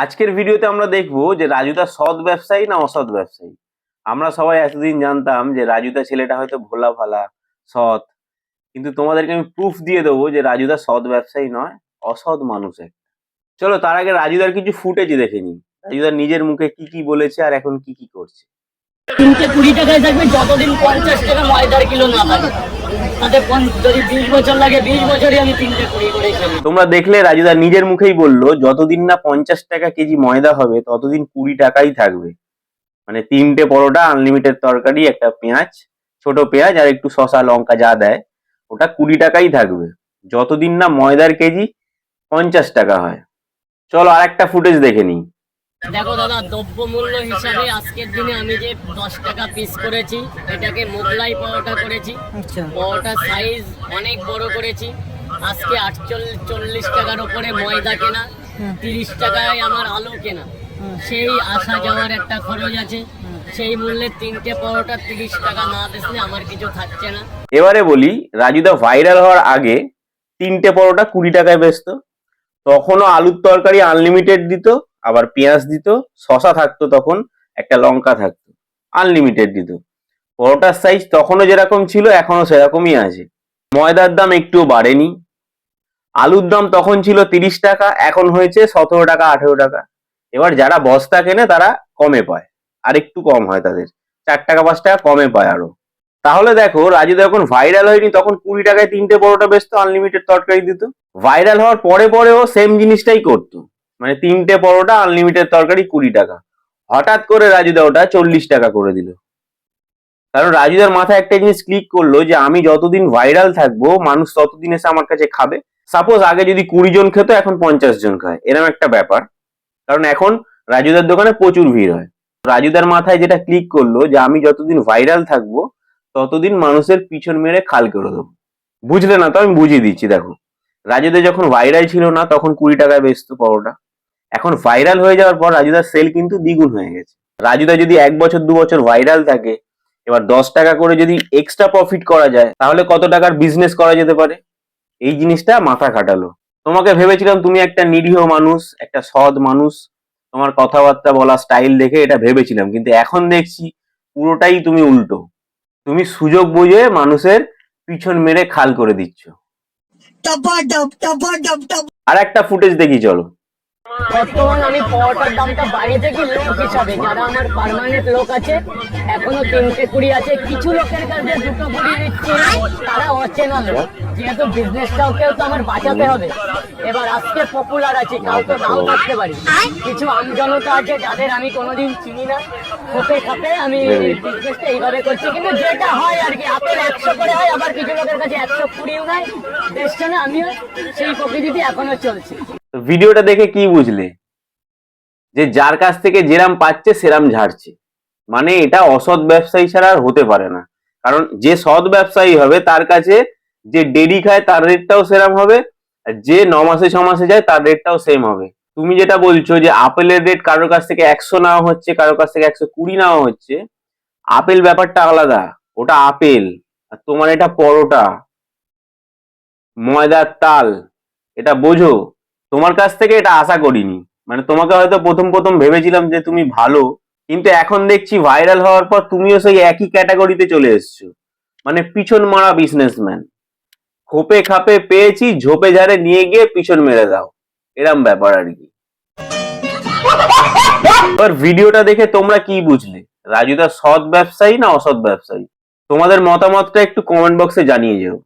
আজকের ভিডিওতে আমরা দেখবো যে রাজুদা সৎ ব্যবসায়ী না অসৎ ব্যবসায়ী। আমরা সবাই এতদিন জানতাম যে রাজুদা ছেলেটা হয়তো ভোলা ভালা সৎ, কিন্তু তোমাদেরকে আমি প্রুফ দিয়ে দেবো যে রাজুদা সৎ ব্যবসায়ী নয়, অসৎ মানুষ একটা। চলো তার আগে রাজুদার কিছু ফুটেজ দেখে নিই, রাজুদার নিজের মুখে কি কি বলেছে আর এখন কি কি করছে। 320 টাকায় থাকবে যতদিন 50 টাকা ময়দার কিলো না থাকে, তাতে যদি 20 বছর লাগে 20 বছরই আমি 320 করে খাবো। তোমরা দেখলে রাজুদা নিজের মুখেই বললো যতদিন না 50 টাকা কেজি ময়দা হবে ততদিন 20 টাকাই থাকবে। মানে 3টে পরোটা, আনলিমিটেড তরকারি, একটা পেঁয়াজ, ছোট পেঁয়াজ আর একটু শসা লঙ্কা যা দেয় ওটা 20 টাকাই থাকবে যতদিন না ময়দার কেজি 50 টাকা হয়। চলো আর একটা ফুটেজ দেখে নিই। দেখো দাদা, দ্রব্যমূল্য হিসাবে আজকের দিনে আমি যে 10 টাকা পিস করেছি, এটাকে মোগলাই পরোটা করেছি। পরোটার সাইজ অনেক বড় করেছি। আজকে 48 টাকার উপরে ময়দা কেনা, 30 টাকায় আমার আলু কেনা, সেই আসা যাওয়ার একটা খরচ আছে। সেই মূল্যে 3টে পরোটা 30 টাকা না বেচলে আমার কিছু থাকছে না। এবারে বলি, রাজুদা ভাইরাল হওয়ার আগে 3টে পরোটা 20 টাকায় বেচতো, তখনও আলুর তরকারি আনলিমিটেড দিত, আবার পেঁয়াজ দিত, শসা থাকতো, তখন একটা লঙ্কা থাকতো, আনলিমিটেড দিত। পরোটার সাইজ তখনও যেরকম ছিল এখনো সেরকমই আছে। ময়দার দাম একটুও বাড়েনি। আলুর দাম তখন ছিল 30 টাকা, এখন হয়েছে 17 টাকা 18 টাকা। এবার যারা বস্তা কেনে তারা কমে পায়, আর একটু কম হয়, তাদের 4 টাকা 5 টাকা কমে পায় আরো। তাহলে দেখো, রাজুদা যখন ভাইরাল হয়নি তখন 20 টাকায় 3টে পরোটা বেচতো, আনলিমিটেড তরকারি দিত। ভাইরাল হওয়ার পরে পরেও সেম জিনিসটাই করতো, মানে 3টে পরোটা আনলিমিটেড তরকারি 20 টাকা। হঠাৎ করে রাজুদা ওটা 40 টাকা করে দিল, কারণ রাজুদার মাথায় একটা জিনিস ক্লিক করলো যে আমি যতদিন ভাইরাল থাকবো মানুষ ততদিন এসে আমার কাছে খাবে। সাপোজ আগে যদি 20 জন খেতো, এখন 50 জন খায়, এরকম একটা ব্যাপার। কারণ এখন রাজুদার দোকানে প্রচুর ভিড় হয়। রাজুদার মাথায় যেটা ক্লিক করলো যে আমি যতদিন ভাইরাল থাকবো ততদিন মানুষের পিছন মেরে খাল করে দেবো। বুঝলে না তো? আমি বুঝিয়ে দিচ্ছি। দেখো, রাজুদা যখন ভাইরাল ছিল না তখন 20 টাকায় বেচতো পরোটা। এখন ভাইরাল হয়ে যাওয়ার পর রাজুদার সেল কিন্তু দ্বিগুণ হয়ে গেছে। রাজুদা যদি 1 বছর 2 বছর ভাইরাল থাকে, এবার 10 টাকা করে যদি এক্সট্রা প্রফিট করা যায়, তাহলে কত টাকার বিজনেস করা যেতে পারে। এই জিনিসটা মাথা খাটালো। তোমাকে ভেবেছিলাম তুমি একটা নিরীহ মানুষ, একটা সৎ মানুষ, তোমার কথাবার্তা বলা স্টাইল দেখে এটা ভেবেছিলাম, কিন্তু এখন দেখছি পুরোটাই তুমি উল্টো। তুমি সুযোগ বুঝে মানুষের পিছন মেরে খাল করে দিচ্ছ। আর একটা ফুটেজ দেখি, চলো। বর্তমান আমি পরোটার দামটা বাড়িয়ে থাকি লোক হিসাবে, যারা আমার পার্মানেন্ট লোক আছে এখনো 320 আছে। কিছু লোকের কাছে 220 দিচ্ছি, তারা অচেনা লোক, যেহেতু বিজনেসটাকেও তো আমার বাঁচাতে হবে। এবার আজকে পপুলার আছে, কাল তো নাও থাকতে পারি। কিছু আমজনতা আছে যাদের আমি কোনোদিন চিনি না, খোপে খাপে আমি বিজনেসটা এইভাবে করছি। কিন্তু যেটা হয় আর কি, আপেল 100 করে হয়, আবার কিছু লোকের কাছে 120ও নাই। দেখছো না, আমিও সেই প্রকৃতিতে এখনো চলছি। ভিডিওটা দেখে কি বুঝলে? যে যার কাছ থেকে যেরাম পাচ্ছে সেরাম ঝাড়ছে, মানে এটা অসৎ ব্যবসায়ী ছাড়া আর হতে পারে না। কারণ যে সৎ ব্যবসায়ী হবে তার কাছে যে ডেলি খায় তার রেটটাও সেরাম হবে, আর যে 9 মাসে 6 মাসে যায় তার রেটটাও সেম হবে। তুমি যেটা বলছো যে আপেলের রেট কারোর কাছ থেকে 100 নেওয়া হচ্ছে, কারোর কাছ থেকে 120 নেওয়া হচ্ছে, আপেল ব্যাপারটা আলাদা, ওটা আপেল। আর তোমার এটা পরোটা, ময়দার তাল, এটা বোঝো। তোমার কাছ থেকে এটা আশা করিনি। মানে তোমাকে হয়তো প্রথম প্রথম ভেবেছিলাম যে তুমি ভালো, কিন্তু এখন দেখছি ভাইরাল হওয়ার পর তুমিও সেই একই ক্যাটাগরিতে চলে এসছো, মানে পিছন মারা বিজনেসম্যান। খোপে খাপে পেয়েছি, ঝোপে ঝাড়ে নিয়ে গিয়ে পিছন মেরে দাও, এরম ব্যাপার আর কি। এবার ভিডিওটা দেখে তোমরা কি বুঝলে? রাজুদা সৎ ব্যবসায়ী না অসৎ ব্যবসায়ী? তোমাদের মতামতটা একটু কমেন্ট বক্সে জানিয়ে যেও।